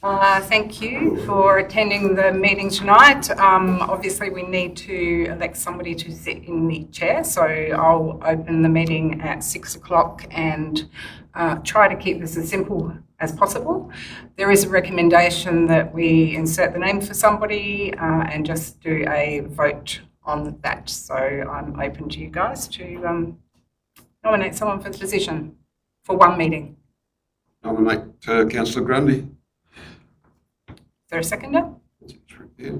Thank you for attending the meeting tonight. Obviously, we need to elect somebody to sit in the chair, so I'll open the meeting at 6 o'clock and try to keep this as simple as possible. There is a recommendation that we insert the name for somebody and just do a vote on that. So I'm open to you guys to nominate someone for the position for one meeting. Nominate Councillor Grundy. Is there a seconder? Yeah.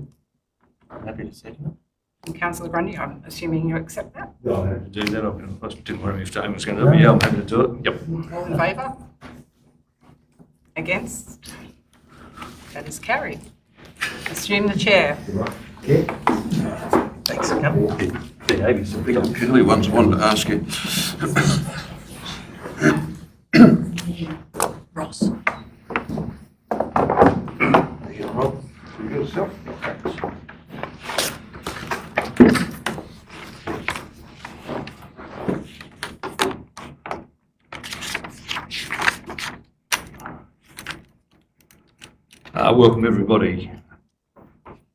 I'm happy to second And Councillor Grundy, I'm assuming you accept that? it. I'm happy to do that. I didn't worry if Dame was going to do it, but yeah, I'm happy to do it. Yep. All in favour? Against? That is carried. Assume the chair. Thanks, Cam. Behave yourself. Kelly once wanted to ask you. Ross. Welcome everybody.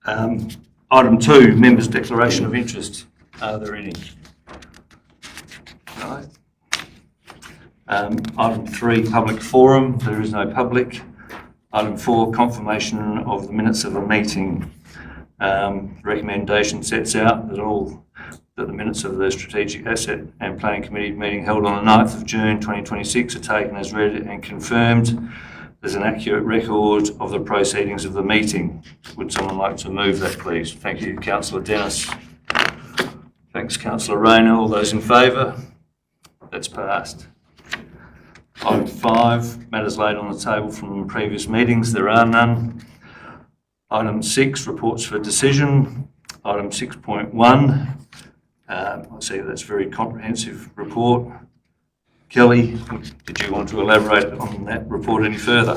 Item 2, Members' Declaration of Interest. Are there any? No. Item 3, Public Forum. There is no public. Item 4, Confirmation of the minutes of the meeting. Recommendation sets out that the minutes of the Strategic Asset and Planning Committee meeting held on the 9th of June 2026 are taken as read and confirmed. There's an accurate record of the proceedings of the meeting. Would someone like to move that, please? Thank you, Councillor Dennis. Thanks, Councillor Rayner. All those in favour? That's passed. Item 5, matters laid on the table from previous meetings. There are none. Item 6, reports for decision. Item 6.1, I see that's a very comprehensive report. Kelly, did you want to elaborate on that report any further?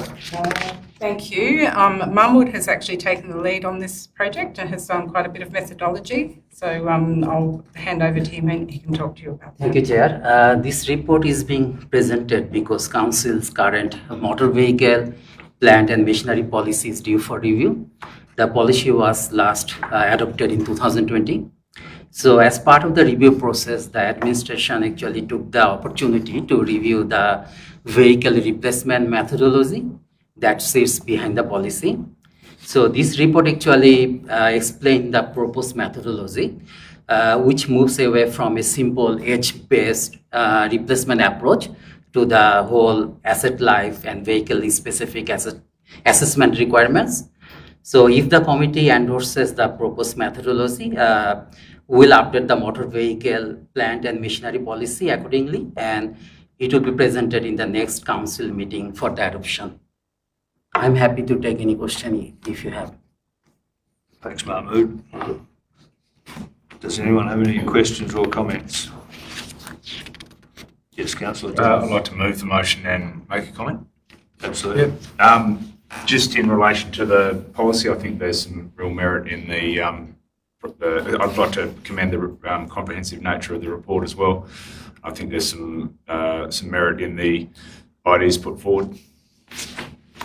Thank you. Marmwood has actually taken the lead on this project and has done quite a bit of methodology. So I'll hand over to him and he can talk to you about that. Thank you, Chair. This report is being presented because Council's current motor vehicle, plant and machinery policy is due for review. The policy was last adopted in 2020. So as part of the review process, the administration actually took the opportunity to review the vehicle replacement methodology that sits behind the policy. So this report actually explained the proposed methodology, which moves away from a simple age-based replacement approach to the whole asset life and vehicle-specific assessment requirements. So if the committee endorses the proposed methodology, we'll update the motor vehicle, plant and machinery policy accordingly, and it will be presented in the next council meeting for the adoption. I'm happy to take any question if you have. Thanks, Mahmood. Does anyone have any questions or comments? Yes, Councillor. I'd like to move the motion and make a comment. Absolutely. Yep. Just in relation to the policy, I think there's some real merit in the I'd like to commend the comprehensive nature of the report as well. I think there's some merit in the ideas put forward.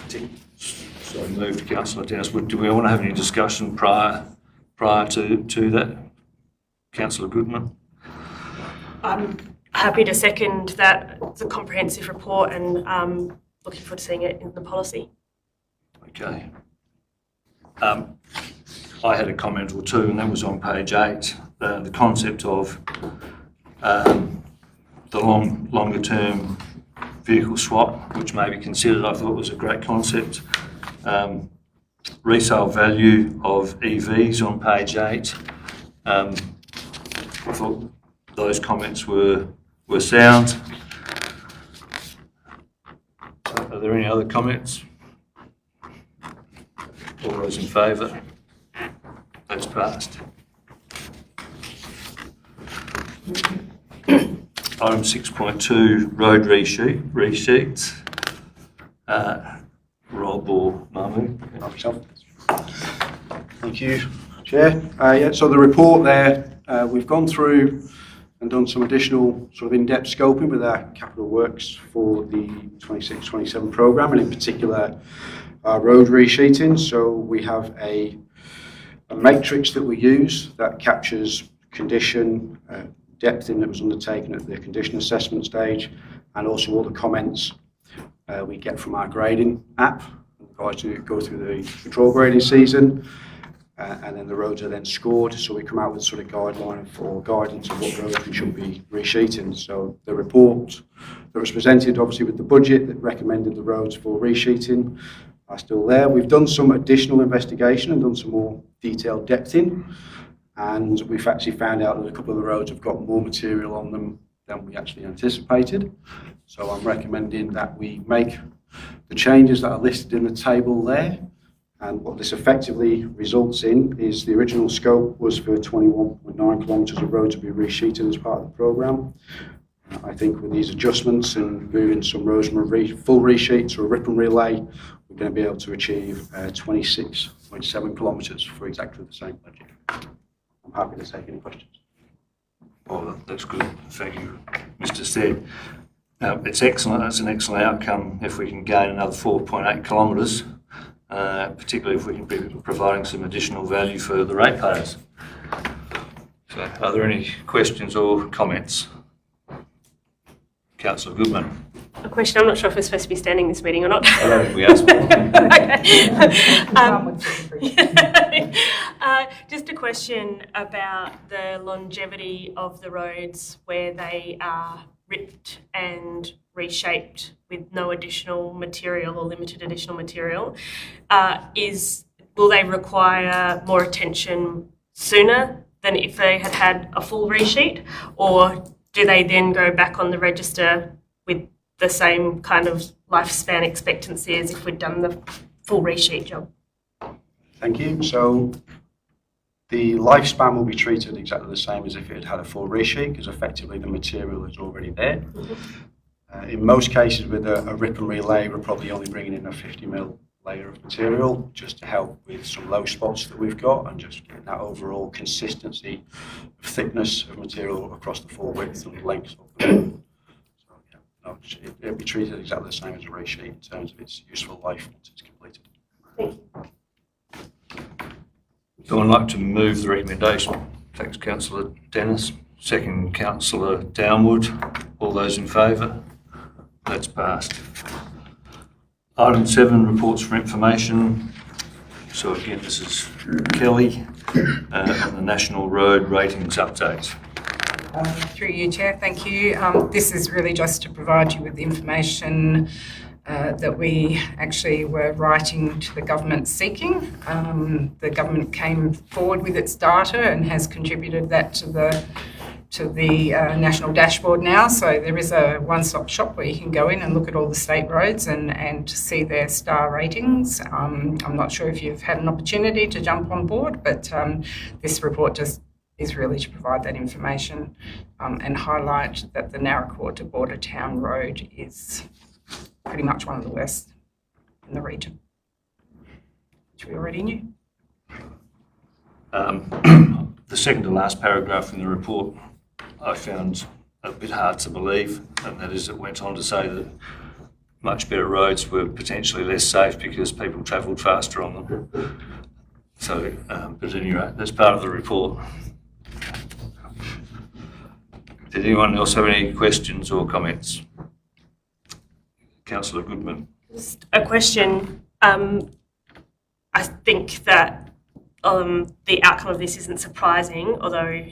So moved, Councillor Dennis. Do we want to have any discussion prior to that? Councillor Goodman. I'm happy to second that. It's a comprehensive report and looking forward to seeing it in the policy. Okay. I had a comment or two, and that was on page 8. The concept of the longer-term vehicle swap, which may be considered, I thought was a great concept. Resale value of EVs on page 8. I thought those comments were sound. Are there any other comments? All those in favour? That's passed. Item 6.2, road resheets. Rob or Mahmood? Thank you, Chair. So the report there, we've gone through and done some additional sort of in-depth scoping with our capital works for the 26-27 programme, and in particular our road resheeting. So we have a matrix that we use that captures condition, depthing that was undertaken at the condition assessment stage, and also all the comments we get from our grading app. Guys to go through the control grading season, and then the roads are then scored. So we come out with sort of guideline for guidance of what roads we should be resheeting. So the report that was presented, obviously with the budget that recommended the roads for resheeting, are still there. We've done some additional investigation and done some more detailed depthing, and we've actually found out that a couple of the roads have got more material on them than we actually anticipated. So I'm recommending that we make the changes that are listed in the table there. And what this effectively results in is the original scope was for 21.9 kilometres of road to be resheeted as part of the programme. I think with these adjustments and moving some roads from a full resheet to a rip and relay, we're going to be able to achieve 26.7 kilometres for exactly the same budget. I'm happy to take any questions. Well, that's good. Thank you, Mr. Stead. It's excellent. It's an excellent outcome if we can gain another 4.8 kilometres, particularly if we can be providing some additional value for the ratepayers. So, are there any questions or comments? Councillor Goodman. A question. I'm not sure if we're supposed to be standing this meeting or not. I don't think we asked Just a question about the longevity of the roads where they are ripped and reshaped with no additional material or limited additional material. Will they require more attention sooner than if they had had a full resheet, or do they then go back on the register with the same kind of lifespan expectancy as if we'd done the full resheet job? Thank you. So the lifespan will be treated exactly the same as if it had had a full resheet, because effectively the material is already there. Mm-hmm. In most cases with a rip and relay, we're probably only bringing in a 50mm layer of material just to help with some low spots that we've got and just getting that overall consistency of thickness of material across the full width and length of the road. So yeah, no, it'll be treated exactly the same as a resheet in terms of its useful life once it's completed. Thank you. So I'd like to move the recommendation. Thanks, Councillor Dennis. Second, Councillor Downwood. All those in favour? That's passed. Item 7, reports for information. So again, this is Kelly on the National Road Ratings update. Through you, Chair, thank you. This is really just to provide you with information that we actually were writing to the government seeking. The government came forward with its data and has contributed that to the national dashboard now. So there is a one-stop shop where you can go in and look at all the state roads and see their star ratings. I'm not sure if you've had an opportunity to jump on board, but this report just is really to provide that information and highlight that the Naracoorte Border Town Road is pretty much one of the worst in the region, which we already knew. The second to last paragraph in the report I found a bit hard to believe, and that is it went on to say that much better roads were potentially less safe because people travelled faster on them. So, but anyway, that's part of the report. Did anyone else have any questions or comments? Councillor Goodman. Just a question. I think that the outcome of this isn't surprising, although,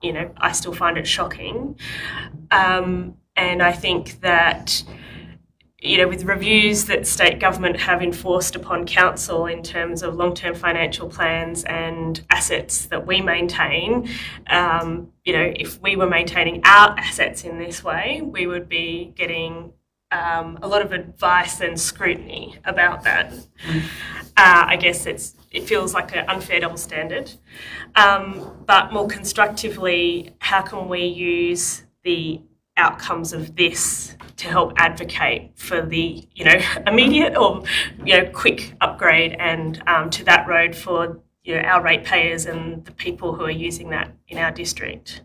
you know, I still find it shocking. And I think that, you know, with reviews that state government have enforced upon council in terms of long-term financial plans and assets that we maintain, you know, if we were maintaining our assets in this way, we would be getting a lot of advice and scrutiny about that. I guess it feels like an unfair double standard. But more constructively, how can we use the outcomes of this to help advocate for the, you know, immediate or, you know, quick upgrade and to that road for, you know, our ratepayers and the people who are using that in our district?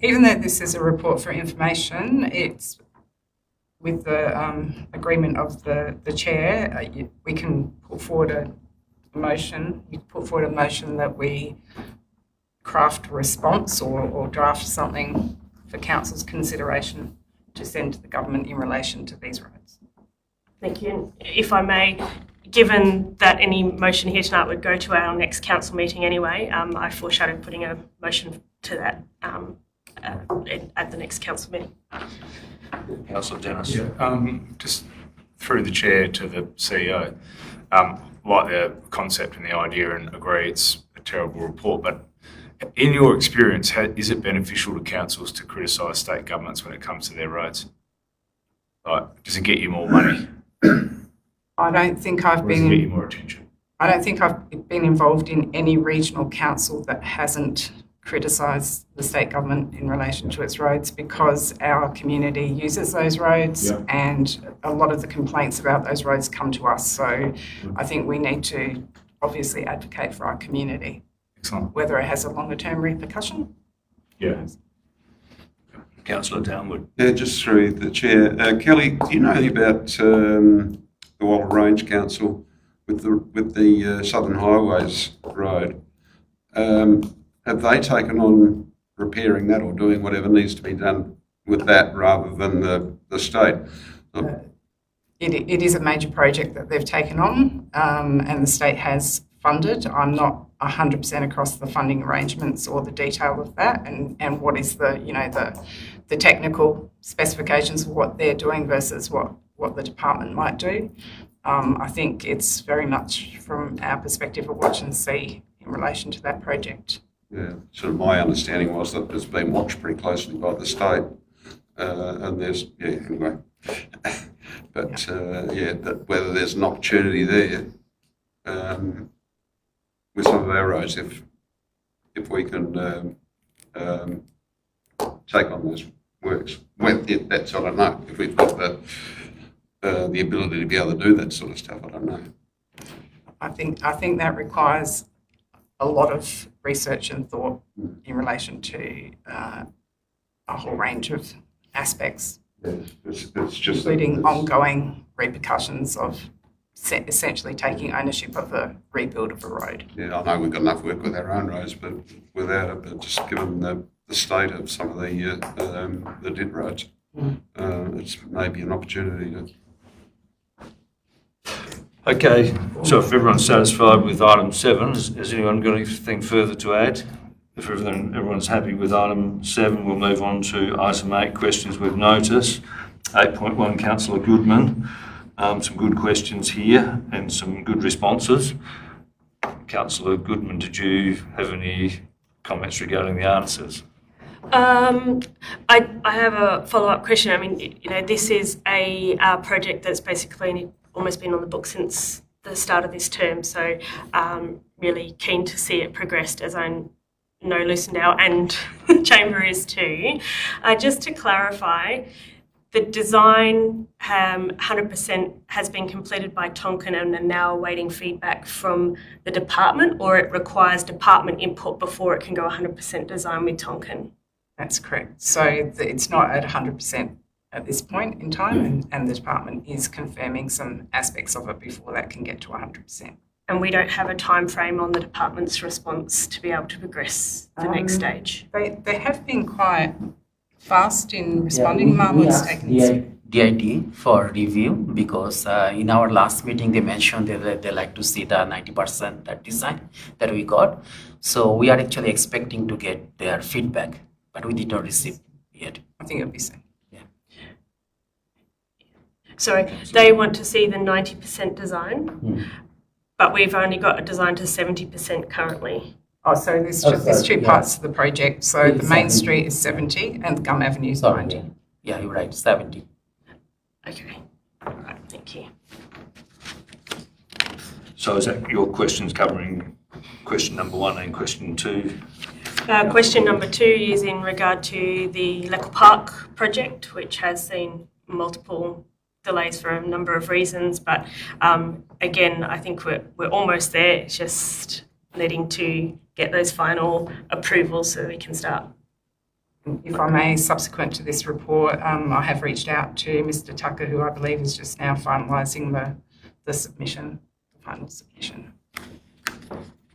Even though this is a report for information, with the agreement of the chair, we can put forward a motion. You can put forward a motion that we craft a response or draft something for council's consideration to send to the government in relation to these roads. Thank you. And if I may, given that any motion here tonight would go to our next council meeting anyway, I foreshadowed putting a motion to that at the next council meeting. Councillor Dennis. Just through the chair to the CEO, like the concept and the idea and agree it's a terrible report, but in your experience, is it beneficial to councils to criticise state governments when it comes to their roads? Like, does it get you more money? I don't think I've Or does it get you been. more attention? I don't think I've been involved in any regional council that hasn't criticised the state government in relation to its roads, because our community uses those roads and a lot of the complaints about those roads come to us. So I think we need to obviously advocate for our community, Excellent. whether it has a longer term repercussion. Yeah. Councillor Downwood. Yeah, just through the chair. Kelly, do you know about the Walla Range Council with the Southern Highways Road? Have they taken on repairing that or doing whatever needs to be done with that rather than the state? It is a major project that they've taken on, and the state has funded. I'm not 100% across the funding arrangements or the detail of that, and what is the technical specifications of what they're doing versus what the department might do. I think it's very much from our perspective a watch and see in relation to that project. Yeah, sort of my understanding was that it's been watched pretty closely by the state, and there's, anyway. But, that whether there's an opportunity there with some of our roads, if we can take on those works. That's, I don't know, if we've got the ability to be able to do that sort of stuff, I don't know. I think that requires a lot of research and thought in relation to a whole range of aspects, It's just including ongoing repercussions of essentially taking ownership of a rebuild of a road. Yeah, I know we've got enough work with our own roads, but without it, but just given the state of some of the DIT roads, it's maybe an opportunity to. Okay, so if everyone's satisfied with item 7, has anyone got anything further to add? If everyone's happy with item 7, we'll move on to item 8, questions with notice. 8.1, Councillor Goodman. Some good questions here and some good responses. Councillor Goodman, did you have any comments regarding the answers? I have a follow-up question. I mean, this is a project that's basically almost been on the book since the start of this term, so really keen to see it progressed, as I know Lucindale and the Chamber is too. Just to clarify, the design 100% has been completed by Tonkin and are now awaiting feedback from the department, or it requires department input before it can go 100% design with Tonkin? That's correct. So it's not at 100% at this point in time, and the department is confirming some aspects of it before that can get to 100%. And we don't have a time frame on the department's response to be able to progress the next stage? They have been quite fast in responding. Mahmoud's taken DIT for review, because in our last meeting they mentioned that they like to see the 90% that design that we got. So we are actually expecting to get their feedback, but we did not receive yet. I think it'll be soon. So they want to see the 90% design, but we've only got a design to 70% currently. Oh, so there's two parts to the project. So the main street is 70 and Gum Avenue is 90. Yeah, you're right, 70. Okay, all right, thank you. So is that your questions covering question number 1 and question 2? Question number 2 is in regard to the Leckle Park project, which has seen multiple delays for a number of reasons, but again, I think we're almost there. It's just needing to get those final approvals so we can start If I may, subsequent to this report, I have reached out to Mr. Tucker, who I believe is just now finalising the submission, the final submission.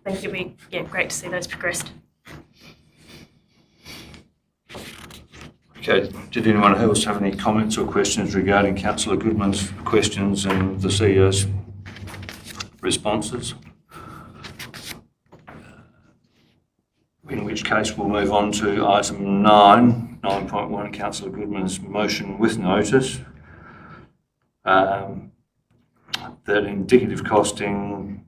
Thank you. Great to see those progressed. Okay, did anyone else have any comments or questions regarding Councillor Goodman's questions and the CEO's responses? In which case we'll move on to item 9.1, Councillor Goodman's motion with notice that indicative costings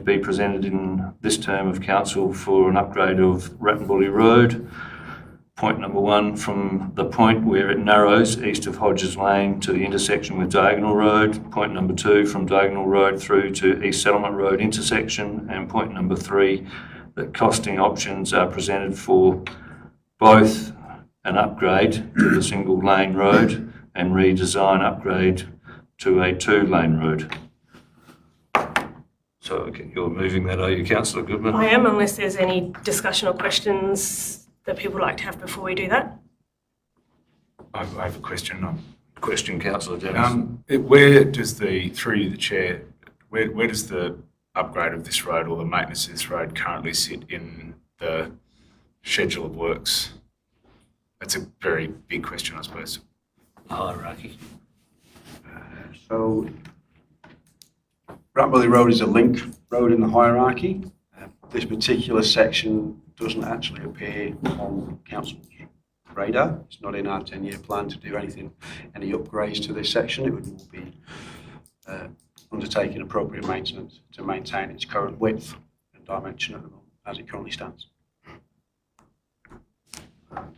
be presented in this term of council for an upgrade of Rattenbully Road. Point number 1, from the point where it narrows east of Hodges Lane to the intersection with Diagonal Road. Point number 2, from Diagonal Road through to East Settlement Road intersection. And point number 3, that costing options are presented for both an upgrade to the single lane road and redesign upgrade to a 2-lane road. So okay, you're moving that, are you, Councillor Goodman? I am, unless there's any discussion or questions that people would like to have before we do that. I have a question. Question, Councillor Dennis. Where does through the chair, where does the upgrade of this road or the maintenance of this road currently sit in the schedule of works? That's a very big question, I suppose. Hierarchy. So Rattenbully Road is a link road in the hierarchy. This particular section doesn't actually appear on council's radar. It's not in our 10-year plan to do any upgrades to this section. It would more be undertaking appropriate maintenance to maintain its current width and dimension at the moment, as it currently stands. Can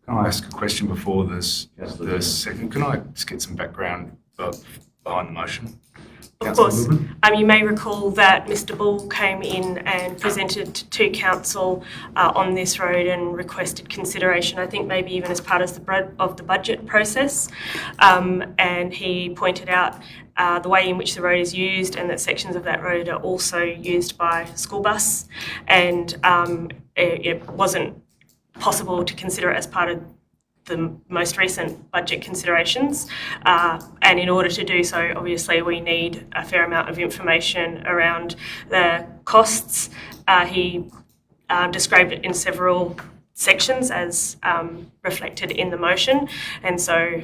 I ask a question before this? The second, can I just get some background behind the motion? Of course. You may recall that Mr. Bull came in and presented to council on this road and requested consideration, I think maybe even as part of the budget process. And he pointed out the way in which the road is used and that sections of that road are also used by school bus. And it wasn't possible to consider it as part of the most recent budget considerations, and in order to do so, obviously we need a fair amount of information around the costs. He described it in several sections as reflected in the motion, and so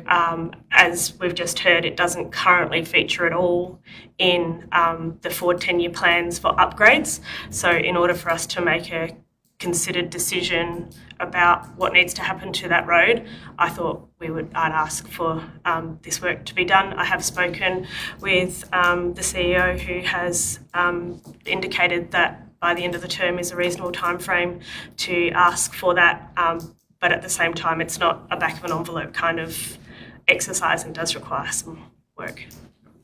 as we've just heard, it doesn't currently feature at all in the forward 10-year plans for upgrades. So in order for us to make a considered decision about what needs to happen to that road, I thought I'd ask for this work to be done. I have spoken with the CEO, who has indicated that by the end of the term is a reasonable time frame to ask for that, but at the same time it's not a back of an envelope kind of exercise and does require some work.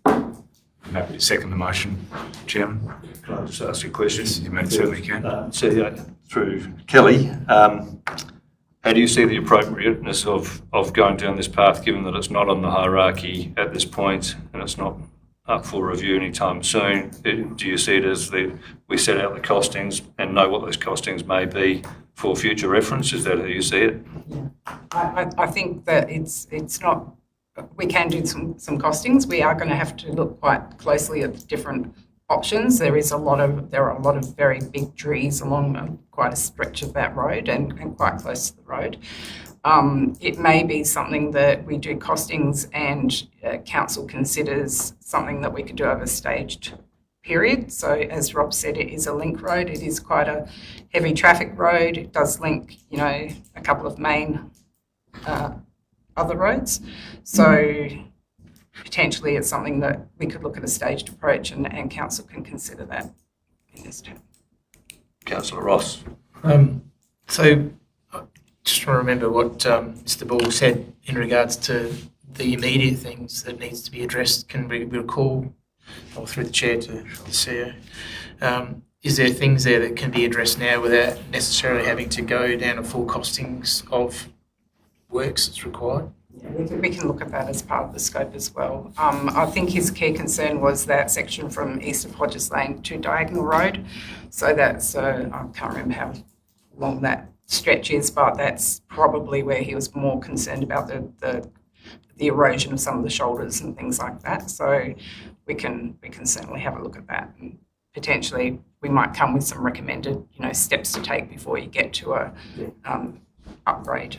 I'm happy to second the motion, Chairman. Can I just ask you a question? Yes, you certainly can. CEO, through Kelly, how do you see the appropriateness of going down this path, given that it's not on the hierarchy at this point and it's not up for review anytime soon? Do you see it as we set out the costings and know what those costings may be for future reference? Is that how you see it? Yeah. I think that it's not. We can do some costings. We are going to have to look quite closely at different options. There are a lot of very big trees along quite a stretch of that road and quite close to the road. It may be something that we do costings and council considers something that we could do over a staged period. So as Rob said, it is a link road. It is quite a heavy traffic road. It does link, a couple of main other roads. So potentially it's something that we could look at a staged approach and council can consider that in this term. Councillor Ross. So I just want to remember what Mr. Ball said in regards to the immediate things that needs to be addressed. Can we recall, or through the chair to the CEO, is there things there that can be addressed now without necessarily having to go down a full costings of works that's required? Yeah, we can look at that as part of the scope as well. I think his key concern was that section from east of Hodges Lane to Diagonal Road. So that's, I can't remember how long that stretch is, but that's probably where he was more concerned about the erosion of some of the shoulders and things like that. So we can certainly have a look at that, and potentially we might come with some recommended, steps to take before you get to a upgrade.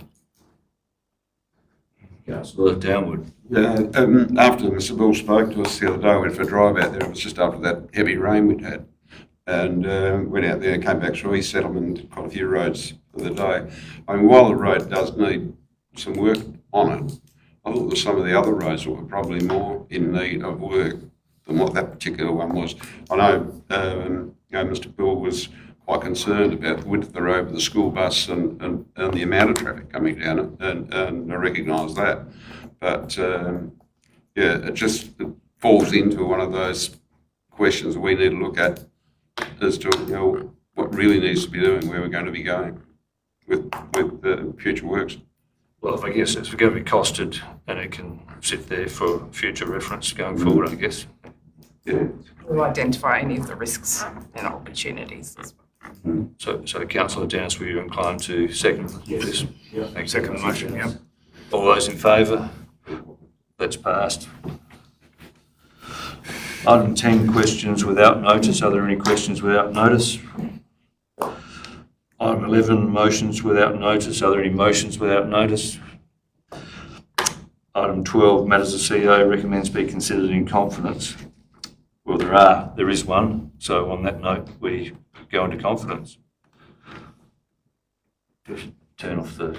Councillor Downward. After Mr. Bull spoke to us the other day, we went for a drive out there. It was just after that heavy rain we'd had, and went out there, came back through East Settlement, did quite a few roads for the day. I mean, while the road does need some work on it, I thought that some of the other roads were probably more in need of work than what that particular one was. I know, Mr. Bull was quite concerned about the width of the road with the school bus and the amount of traffic coming down it, and I recognise that. But it falls into one of those questions we need to look at as to what really needs to be doing, where we're going to be going with future works. Well, I guess it's going to be costed, and it can sit there for future reference going forward, I guess. Yeah. We'll identify any of the risks and opportunities as well. So Councillor Dennis, were you inclined to second this? Yeah. Second motion, yeah. All those in favour? That's passed. Item 10, questions without notice. Are there any questions without notice? Item 11, motions without notice. Are there any motions without notice? Item 12, matters the CEO recommends be considered in confidence. Well, there is one. So on that note, we go into confidence. Just turn off the